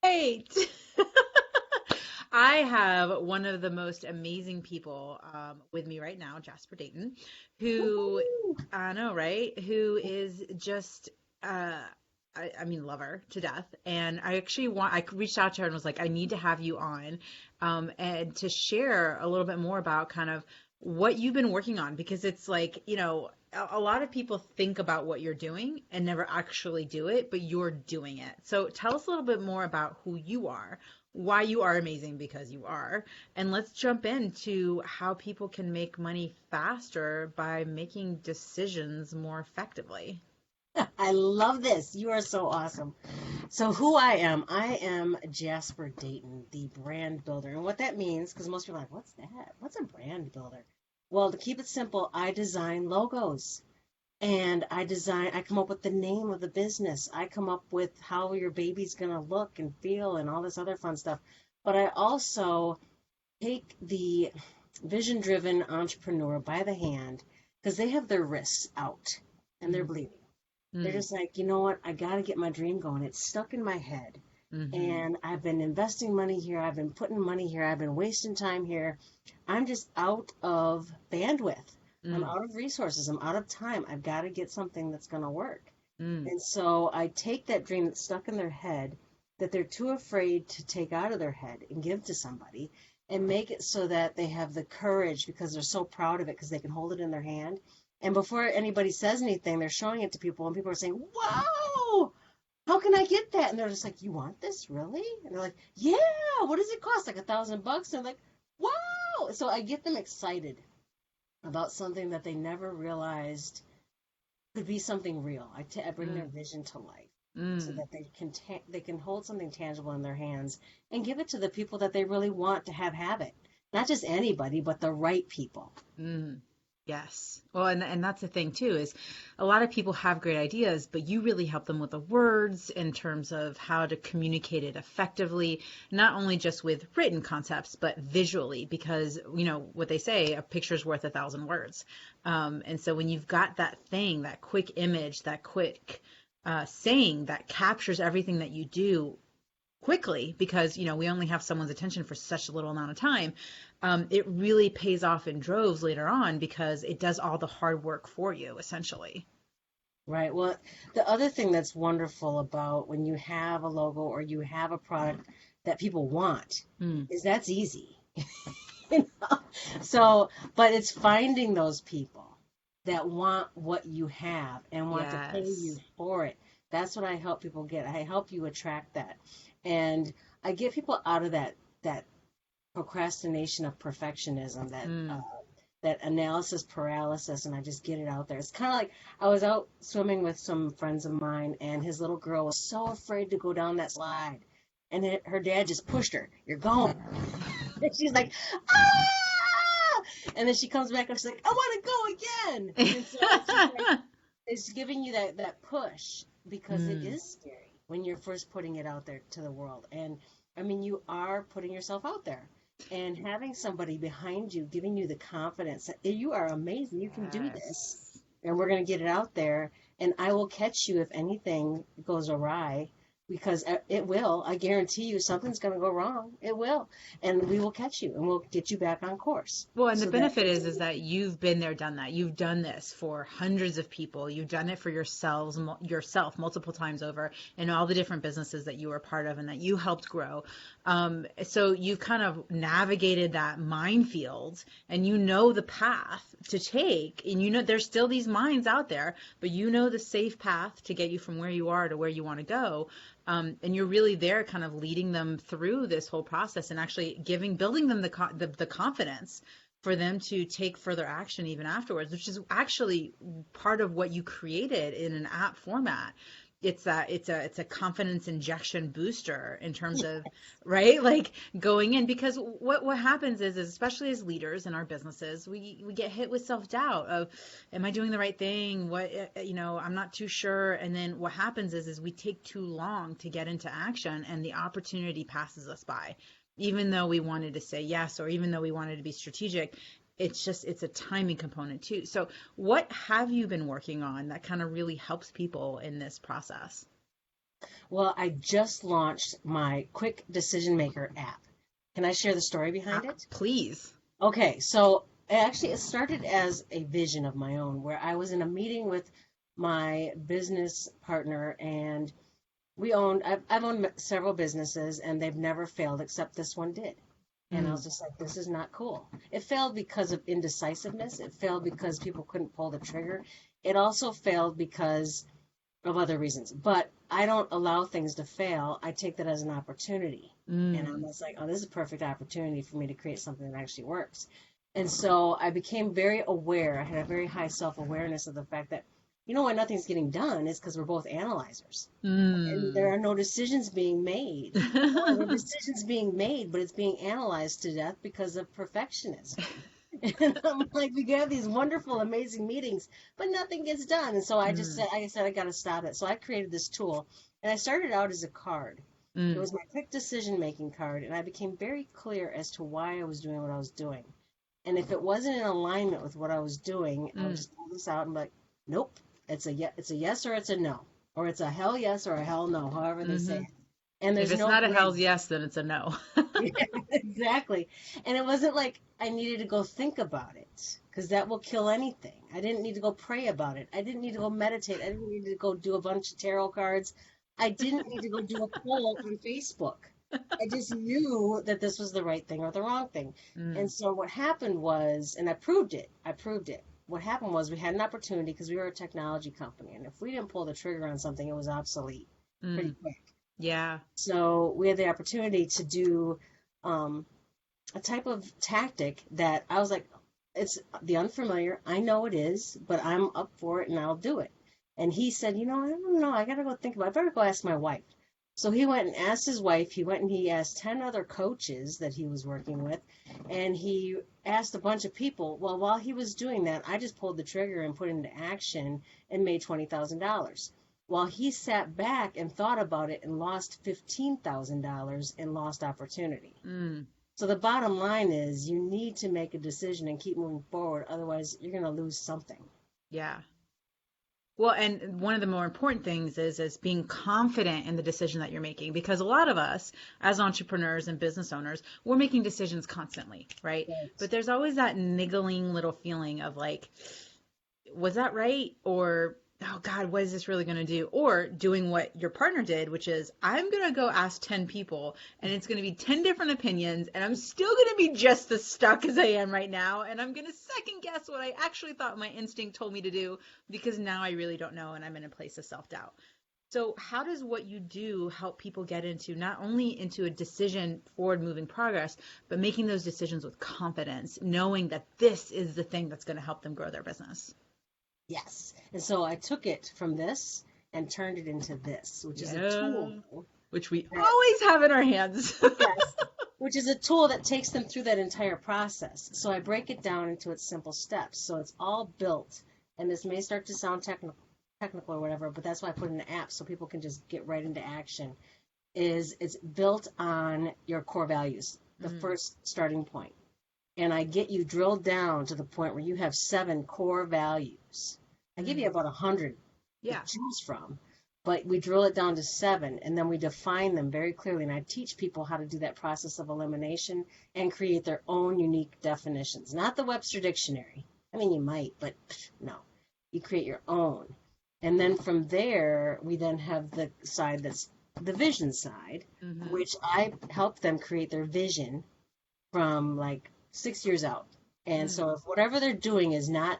right. I have one of the most amazing people with me right now, Jasper Dayton, who Woohoo! I know, right? Who is just, uh, I mean, love her to death. And I reached out to her and was like, I need to have you on and to share a little bit more about kind of what you've been working on because it's like, a lot of people think about what you're doing and never actually do it, but you're doing it. So tell us a little bit more about who you are, why you are amazing because you are, and let's jump into how people can make money faster by making decisions more effectively. I love this. You are so awesome. So, who I am Jasper Dayton, the brand builder. And what that means, because most people are like, what's that? What's a brand builder? Well, to keep it simple, I design logos and I come up with the name of the business. I come up with how your baby's going to look and feel and all this other fun stuff. But I also take the vision driven entrepreneur by the hand because they have their wrists out and they're Mm, bleeding. They're mm, just like, you know what? I got to get my dream going. It's stuck in my head. mm-hmm, And I've been investing money here. I've been putting money here. I've been wasting time here. I'm just out of bandwidth. I'm mm, out of resources. I'm out of time. I've got to get something that's going to work. mm, And so I take that dream that's stuck in their head that they're too afraid to take out of their head and give to somebody and make it so that they have the courage because they're so proud of it because they can hold it in their hand. And before anybody says anything, they're showing it to people and people are saying, wow, how can I get that? And they're just like, you want this really? And they're like, yeah, what does it cost? Like $1,000? And they're like, wow. So I get them excited about something that they never realized could be something real. I bring their mm, vision to life so mm. that they can hold something tangible in their hands and give it to the people that they really want to have it. Not just anybody, but the right people. Mm, yes. Well, and that's the thing too, is a lot of people have great ideas, but you really help them with the words in terms of how to communicate it effectively, not only just with written concepts, but visually, because what they say, a picture's worth 1,000 words. And so when you've got that thing, that quick image, that quick saying that captures everything that you do quickly because we only have someone's attention for such a little amount of time, it really pays off in droves later on because it does all the hard work for you essentially. Right. Well, the other thing that's wonderful about when you have a logo or you have a product that people want Mm, is that's easy. You know? So, but it's finding those people that want what you have and want to pay you yes. for it. That's what I help people get. I help you attract that. And I get people out of that procrastination of perfectionism, Mm, that analysis paralysis, and I just get it out there. It's kind of like I was out swimming with some friends of mine, and his little girl was so afraid to go down that slide, and her dad just pushed her. You're going. And she's like, ah! And then she comes back and she's like, I want to go again. And so it's just like it's giving you that push because it mm, is scary when you're first putting it out there to the world. And I mean, you are putting yourself out there and having somebody behind you giving you the confidence that you are amazing, you can do this, yes. and we're going to get it out there. And I will catch you if anything goes awry because it will. I guarantee you something's going to go wrong. It will. And we will catch you and we'll get you back on course Well, and the so that benefit is that you've been there, done that. You've done this for hundreds of people. You've done it for yourself multiple times over in all the different businesses that you were part of and that you helped grow. So you've kind of navigated that minefield and you know the path to take. And there's still these mines out there, but you know the safe path to get you from where you are to where you want to go. And you're really there kind of leading them through this whole process and actually building them the confidence for them to take further action even afterwards, which is actually part of what you created in an app format. It's a confidence injection booster in terms of, right, like going in, because what happens is especially as leaders in our businesses, we get hit with self-doubt of, am I doing the right thing, I'm not too sure, and then what happens is we take too long to get into action and the opportunity passes us by, even though we wanted to say yes or even though we wanted to be strategic. It's a timing component too. So what have you been working on that kind of really helps people in this process? Well, I just launched my Quick Decision Maker app. Can I share the story behind it? Please. Okay, so actually it started as a vision of my own where I was in a meeting with my business partner, and I've owned several businesses, and they've never failed except this one did. And I was just like, this is not cool. It failed because of indecisiveness. It failed because people couldn't pull the trigger. It also failed because of other reasons. But I don't allow things to fail. I take that as an opportunity. And I'm just like, oh, this is a perfect opportunity for me to create something that actually works. And so I became very aware. I had a very high self-awareness of the fact that, you know, why nothing's getting done is because we're both analyzers. And there are no decisions being made. There are decisions being made, but it's being analyzed to death because of perfectionism. And I'm like, we have these wonderful, amazing meetings, but nothing gets done. And so I just said, I got to stop it. So I created this tool, and I started out as a card. It was my quick decision-making card, and I became very clear as to why I was doing what I was doing. And if it wasn't in alignment with what I was doing, I would just pull this out and be like, nope, it's a yes or it's a no. Or it's a hell yes or a hell no, however they say it. And there's if it's not a hell yes, then it's a no. Yeah, exactly. And it wasn't like I needed to go think about it, because that will kill anything. I didn't need to go pray about it. I didn't need to go meditate. I didn't need to go do a bunch of tarot cards. I didn't need to go do a poll on Facebook. I just knew that this was the right thing or the wrong thing. And so what happened was, and I proved it. What happened was we had an opportunity because we were a technology company. And if we didn't pull the trigger on something, it was obsolete pretty quick. Yeah. So we had the opportunity to do a type of tactic that I was like, it's the unfamiliar. I know it is, but I'm up for it and I'll do it. And he said, you know, I don't know. I got to go think about it. I better go ask my wife. So he went and asked his wife. He went and he asked 10 other coaches that he was working with. And he asked a bunch of people. Well, while he was doing that, I just pulled the trigger and put it into action and made $20,000. While he sat back and thought about it and lost $15,000 in lost opportunity. So the bottom line is you need to make a decision and keep moving forward. Otherwise, you're going to lose something. Yeah. Well, and one of the more important things is being confident in the decision that you're making, because a lot of us as entrepreneurs and business owners, we're making decisions constantly, right? But there's always that niggling little feeling of like, was that right? Or, oh God, what is this really going to do? Or doing what your partner did, which is I'm going to go ask 10 people and it's going to be 10 different opinions and I'm still going to be just as stuck as I am right now. And I'm going to second guess what I actually thought my instinct told me to do, because now I really don't know and I'm in a place of self-doubt. So how does what you do help people get into not only into a decision forward moving progress, but making those decisions with confidence, knowing that this is the thing that's going to help them grow their business? Yes. And so I took it from this and turned it into this, which is a tool. Which we always have in our hands. Yes. Which is a tool that takes them through that entire process. So I break it down into its simple steps. So it's all built, and this may start to sound technical or whatever, but that's why I put in an app so people can just get right into action. It's built on your core values, the first starting point. And I get you drilled down to the point where you have 7 core values. I give you about 100 to choose from, but we drill it down to 7, and then we define them very clearly. And I teach people how to do that process of elimination and create their own unique definitions. Not the Webster Dictionary. I mean, you might, but no. You create your own. And then from there, we then have the side that's the vision side, which I help them create their vision from like 6 years out. And so if whatever they're doing is not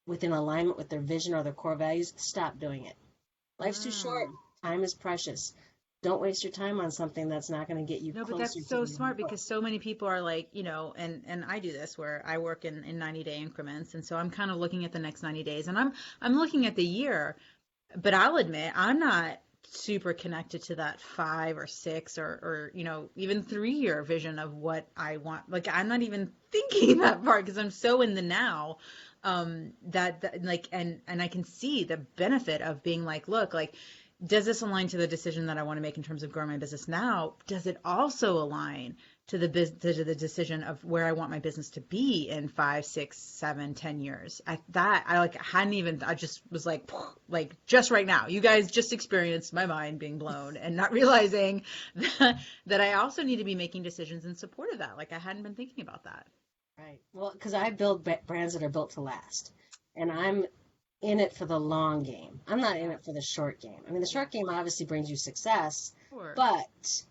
within alignment with their vision or their core values, stop doing it. Life's too short. Time is precious. Don't waste your time on something that's not going to get you closer. No, but that's so smart, because so many people are like, you know, and I do this where I work in 90-day increments. And so I'm kind of looking at the next 90 days and I'm looking at the year, but I'll admit I'm not super connected to that 5 or 6 or you know, even 3-year vision of what I want. Like, I'm not even thinking that part because I'm so in the now, that like, and I can see the benefit of being like, look, like, does this align to the decision that I want to make in terms of growing my business now? Does it also align to the decision of where I want my business to be in 5, 6, 7, 10 years. I just was like just right now, you guys just experienced my mind being blown and not realizing that I also need to be making decisions in support of that. Like I hadn't been thinking about that. Right. Well, because I build brands that are built to last, and I'm in it for the long game. I'm not in it for the short game. I mean, the short game obviously brings you success, Sure. but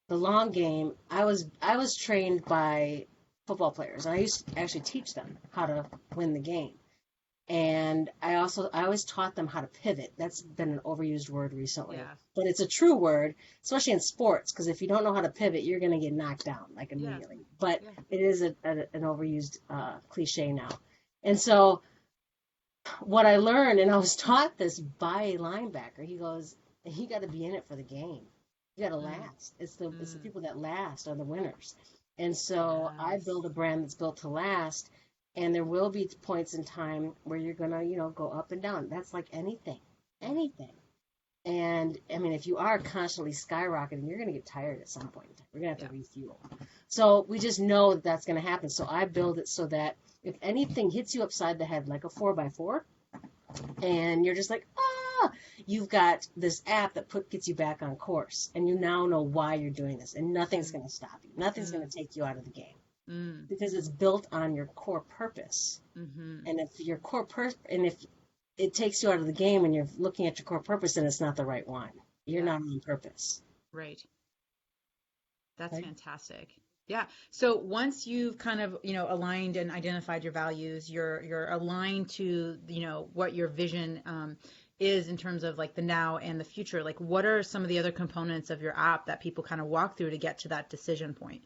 the long game, I was trained by football players. I used to actually teach them how to win the game. And I always taught them how to pivot. That's been an overused word recently. Yeah. But it's a true word, especially in sports, because if you don't know how to pivot, you're going to get knocked down like immediately. Yeah. But Yeah. it is an overused cliche now. And so what I learned, and I was taught this by a linebacker, he goes, you got to be in it for the game. You got to last. It's the people that last are the winners. And so I build a brand that's built to last. And there will be points in time where you're going to, go up and down. That's like anything. And I mean, if you are constantly skyrocketing, you're going to get tired at some point. We're going to have to refuel. So we just know that that's going to happen. So I build it so that if anything hits you upside the head, like a 4x4, and you're just like, you've got this app that gets you back on course. And you now know why you're doing this. And nothing's going to stop you. Nothing's going to take you out of the game. Because it's built on your core purpose. And if your if it takes you out of the game and you're looking at your core purpose, then it's not the right one. You're not on purpose. Right. That's fantastic. Yeah. So once you've kind of, aligned and identified your values, you're aligned to, what your vision is in terms of like the now and the future. Like what are some of the other components of your app that people kind of walk through to get to that decision point?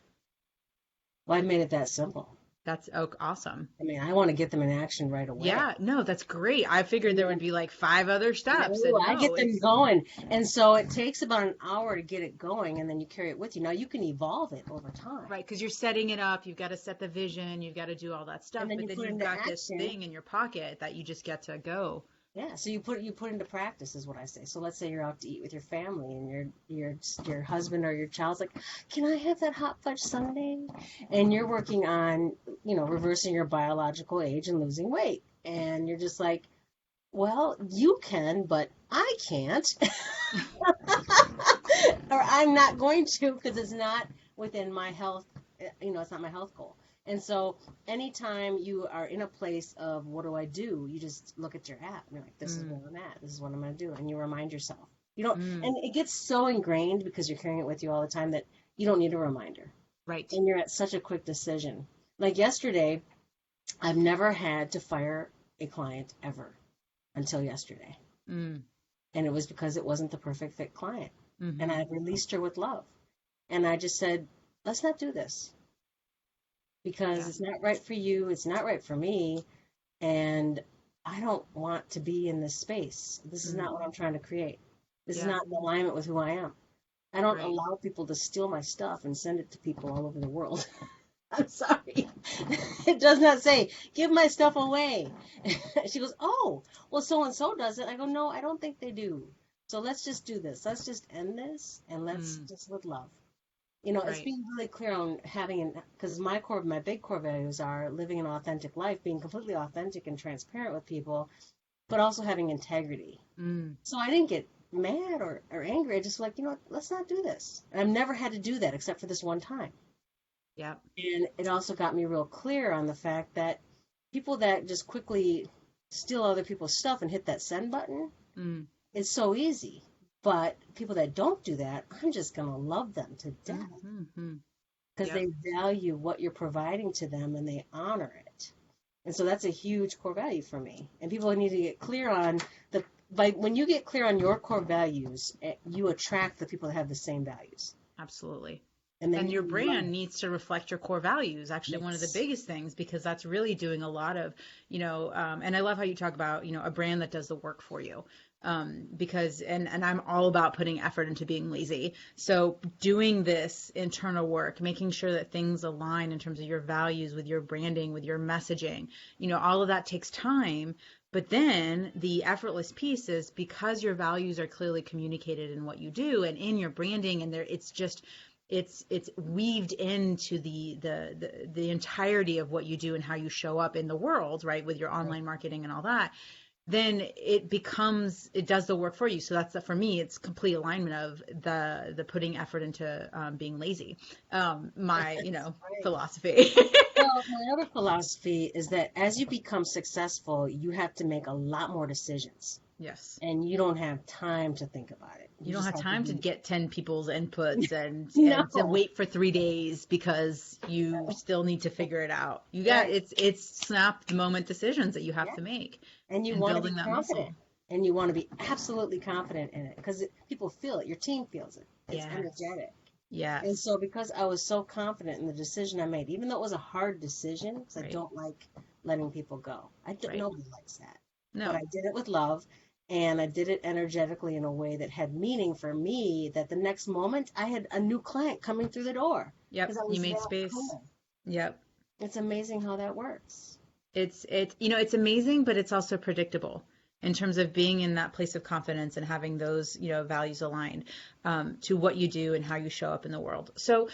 Well, I made it that simple. That's awesome. I mean, I want to get them in action right away. Yeah, no, that's great. I figured there would be like 5 other steps. No, I get them going. And so it takes about an hour to get it going, and then you carry it with you. Now, you can evolve it over time. Right, because you're setting it up. You've got to set the vision. You've got to do all that stuff. But then you've got this thing in your pocket that you just get to go. Yeah, so you put into practice is what I say. So let's say you're out to eat with your family and your husband or your child's like, can I have that hot fudge sundae? And you're working on, reversing your biological age and losing weight. And you're just like, well, you can, but I can't. Or I'm not going to because it's not within my health, it's not my health goal. And so anytime you are in a place of what do I do, you just look at your app and you're like, this is where I'm at. This is what I'm going to do. And you remind yourself. You don't, and it gets so ingrained because you're carrying it with you all the time that you don't need a reminder. Right. And you're at such a quick decision. Like yesterday, I've never had to fire a client ever until yesterday. And it was because it wasn't the perfect fit client. And I released her with love. And I just said, let's not do this. Because it's not right for you, it's not right for me, and I don't want to be in this space. This is not what I'm trying to create. This is not in alignment with who I am. I don't allow people to steal my stuff and send it to people all over the world. I'm sorry. It does not say, give my stuff away. She goes, oh, well, so-and-so does it. I go, no, I don't think they do. So let's just do this. Let's just end this, and let's just with love. It's being really clear on because my big core values are living an authentic life, being completely authentic and transparent with people, but also having integrity. So I didn't get mad or angry. I just like, let's not do this. And I've never had to do that except for this one time. Yeah. And it also got me real clear on the fact that people that just quickly steal other people's stuff and hit that send button, it's so easy. But people that don't do that, I'm just going to love them to death because they value what you're providing to them and they honor it. And so that's a huge core value for me. And people need to get clear on when you get clear on your core values, you attract the people that have the same values. Absolutely. And your brand needs to reflect your core values. Actually, one of the biggest things, because that's really doing a lot of, and I love how you talk about, a brand that does the work for you. Because I'm all about putting effort into being lazy. So doing this internal work, making sure that things align in terms of your values with your branding, with your messaging, all of that takes time. But then the effortless piece is because your values are clearly communicated in what you do and in your branding, and it's it's weaved into the entirety of what you do and how you show up in the world, right, with your online marketing and all that, then it does the work for you. So for me, it's complete alignment of the putting effort into being lazy. My, philosophy. Well, my other philosophy is that as you become successful, you have to make a lot more decisions. Yes. And you don't have time to think about it. You don't have time to get 10 people's inputs and to wait for 3 days because you still need to figure it out. It's snap the moment decisions that you have to make. And you want to be confident. And you want to be absolutely confident in it because people feel it. Your team feels it. It's energetic. Yeah. And so because I was so confident in the decision I made, even though it was a hard decision, because I don't like letting people go. Nobody likes that. No. But I did it with love, and I did it energetically in a way that had meaning for me, that the next moment I had a new client coming through the door. Yep. You made space. Yep. It's amazing how that works. It's amazing, but it's also predictable in terms of being in that place of confidence and having those, values aligned to what you do and how you show up in the world. So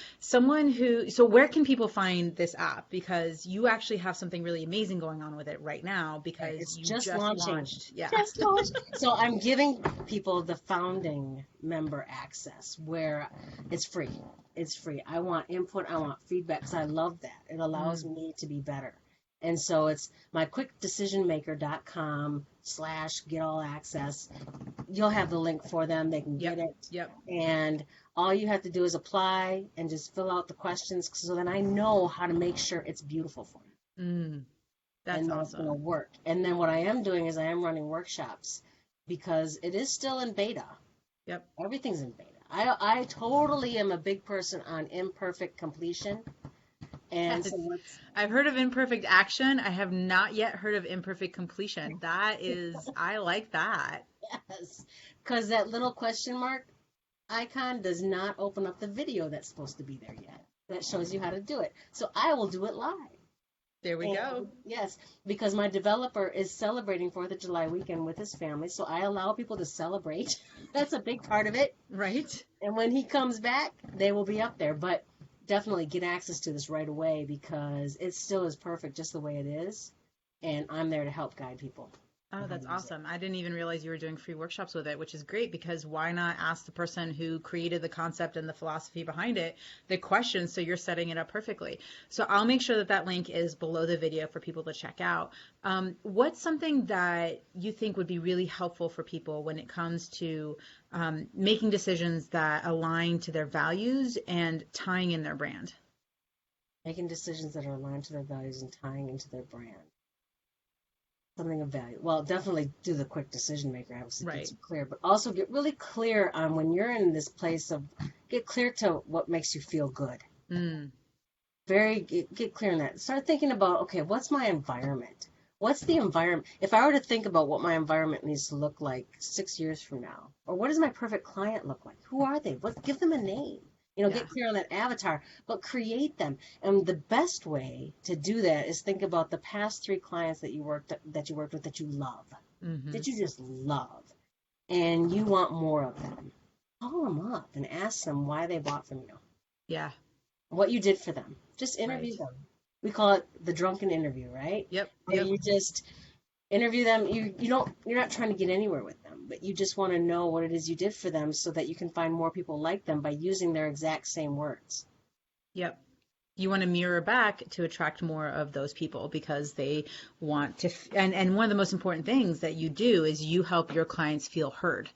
where can people find this app? Because you actually have something really amazing going on with it right now, because you just launched. Yeah. Just launched. So I'm giving people the founding member access where it's free. It's free. I want input. I want feedback because I love that. It allows me to be better. And so it's myquickdecisionmaker.com/get-all-access. You'll have the link for them. They can get it. Yep. And all you have to do is apply and just fill out the questions so then I know how to make sure it's beautiful for you. That's and awesome. It's going to work. And then what I am doing is I am running workshops because it is still in beta. Yep. Everything's in beta. I totally am a big person on imperfect completion. And so I've heard of imperfect action. I have not yet heard of imperfect completion. I like that. Yes, because that little question mark icon does not open up the video that's supposed to be there yet. That shows you how to do it. So I will do it live. There we go. Yes, because my developer is celebrating 4th of July weekend with his family, so I allow people to celebrate. That's a big part of it. Right. And when he comes back, they will be up there. But definitely get access to this right away because it still is perfect just the way it is. And I'm there to help guide people. Oh, that's awesome. I didn't even realize you were doing free workshops with it, which is great because why not ask the person who created the concept and the philosophy behind it the questions so you're setting it up perfectly. So I'll make sure that link is below the video for people to check out. What's something that you think would be really helpful for people when it comes to making decisions that align to their values and tying in their brand? Making decisions that are aligned to their values and tying into their brand. Something of value. Well, definitely do the quick decision maker. I was clear, but also get really clear on when you're in this place of get clear to what makes you feel good. Get clear on that. Start thinking about, okay, what's my environment? What's the environment? If I were to think about what my environment needs to look like 6 years from now, or what does my perfect client look like? Who are they? Give them a name. Get clear on that avatar, but create them. And the best way to do that is think about the past 3 clients that you worked with that you love, that you just love, and you want more of them. Call them up and ask them why they bought from you. Yeah. What you did for them. Just interview them. We call it the drunken interview, right? Yep. You just interview them. You're not trying to get anywhere with them, but you just want to know what it is you did for them so that you can find more people like them by using their exact same words. Yep. You want to mirror back to attract more of those people because they want to, and one of the most important things that you do is you help your clients feel heard,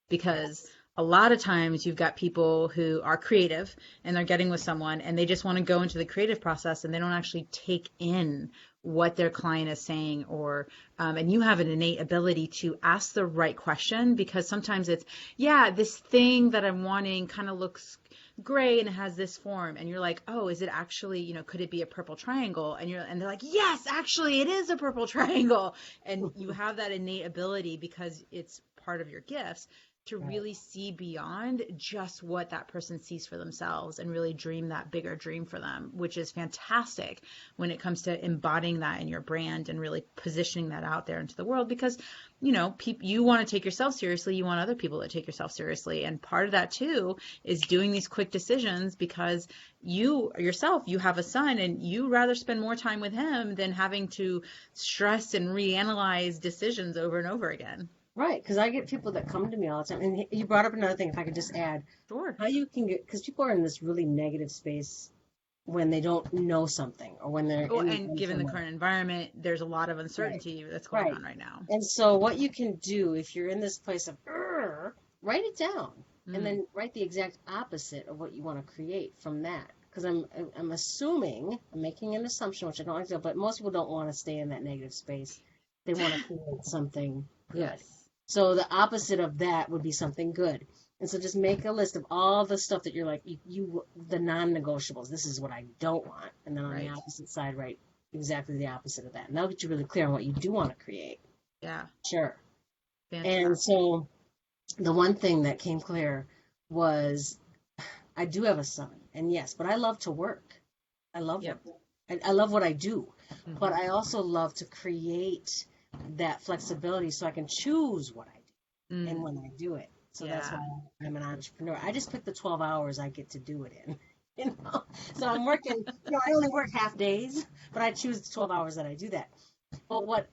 because a lot of times you've got people who are creative and they're getting with someone and they just want to go into the creative process and they don't actually take in what their client is saying, or and you have an innate ability to ask the right question, because sometimes it's, this thing that I'm wanting kind of looks gray and it has this form, and you're like, oh, is it actually, could it be a purple triangle? And they're like, yes, actually it is a purple triangle. And you have that innate ability because it's part of your gifts to really see beyond just what that person sees for themselves and really dream that bigger dream for them, which is fantastic when it comes to embodying that in your brand and really positioning that out there into the world. Because, you know, you want to take yourself seriously, you want other people to take yourself seriously. And part of that too is doing these quick decisions, because you yourself, you have a son and you rather spend more time with him than having to stress and reanalyze decisions over and over again. Right, because I get people that come to me all the time. And you brought up another thing, if I could just add. Sure. How you can get, because people are in this really negative space when they don't know something, or when they're and given the current environment, there's a lot of uncertainty that's going on right now. And so what you can do if you're in this place of write it down, and then write the exact opposite of what you want to create from that. Because I'm assuming, I'm making an assumption, which I don't like to do, but most people don't want to stay in that negative space. They want to create something good. Yes. So the opposite of that would be something good. And so just make a list of all the stuff that you're like, the non-negotiables. This is what I don't want. And then on the opposite side, write exactly the opposite of that. And that'll get you really clear on what you do want to create. Yeah. Sure. Fantastic. And so the one thing that came clear was I do have a son. And yes, but I love to work. I love work. I love what I do. Mm-hmm. But I also love to create that flexibility so I can choose what I do and when I do it. So that's why I'm an entrepreneur. I just pick the 12 hours I get to do it in, you know. So I'm working, I only work half days, but I choose the 12 hours that I do that. But what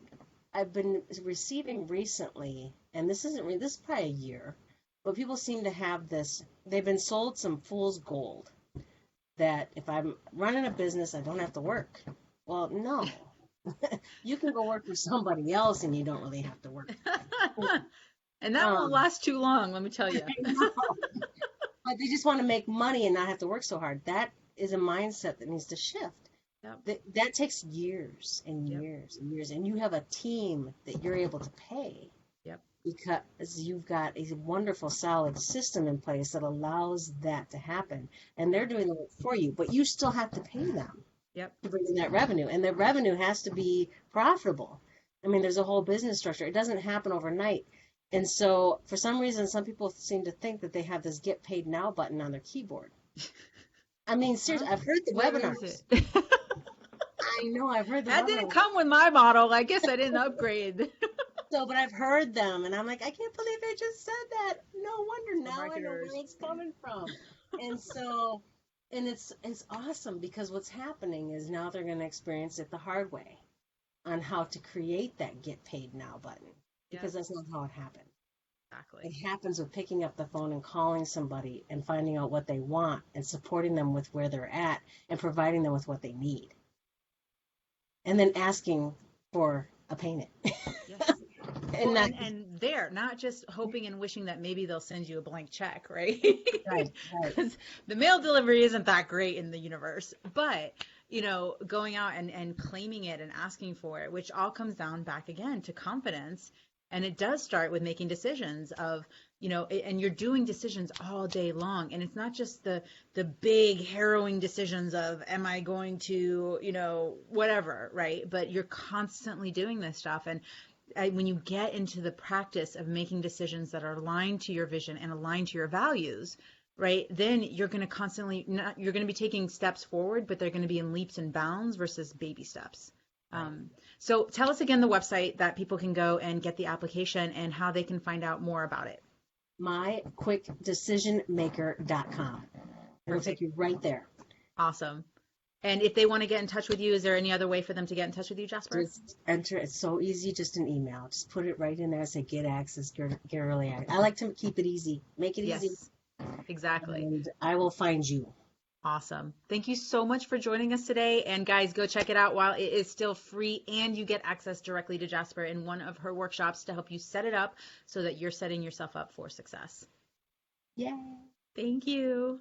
I've been receiving recently, and this is probably a year, but people seem to have this, they've been sold some fool's gold that if I'm running a business, I don't have to work. Well, no. You can go work for somebody else and you don't really have to work. And that won't last too long, let me tell you. But they just want to make money and not have to work so hard. That is a mindset that needs to shift. Yep. That takes years and years and years. And you have a team that you're able to pay. Yep. Because you've got a wonderful, solid system in place that allows that to happen. And they're doing the work for you, but you still have to pay them. Yep. To bring in that revenue. And the revenue has to be profitable. I mean, there's a whole business structure. It doesn't happen overnight. And so for some reason, some people seem to think that they have this get paid now button on their keyboard. I mean, seriously, I've heard the webinars. I know, I've heard the That didn't come with my model. I guess I didn't upgrade. But I've heard them, and I'm like, I can't believe I just said that. No wonder now I know where it's coming from. And so... And it's awesome, because what's happening is now they're going to experience it the hard way on how to create that get paid now button, because that's not how it happens. Exactly. It happens with picking up the phone and calling somebody and finding out what they want and supporting them with where they're at and providing them with what they need. And then asking for a payment. Yes. And they're not just hoping and wishing that maybe they'll send you a blank check, right? Right. Because the mail delivery isn't that great in the universe, but going out and claiming it and asking for it, which all comes down back again to confidence. And it does start with making decisions of, and you're doing decisions all day long. And it's not just the big harrowing decisions of, am I going to, whatever, right? But you're constantly doing this stuff. And when you get into the practice of making decisions that are aligned to your vision and aligned to your values, right, then you're going to you're going to be taking steps forward, but they're going to be in leaps and bounds versus baby steps. So tell us again the website that people can go and get the application and how they can find out more about it. myquickdecisionmaker.com. It'll take you right there. Awesome. And if they want to get in touch with you, is there any other way for them to get in touch with you, Jasper? Just enter. It's so easy, just an email. Just put it right in there. Say get access, get early access. I like to keep it easy. Make it easy. Exactly. And I will find you. Awesome. Thank you so much for joining us today. And guys, go check it out while it is still free, and you get access directly to Jasper in one of her workshops to help you set it up so that you're setting yourself up for success. Yay. Thank you.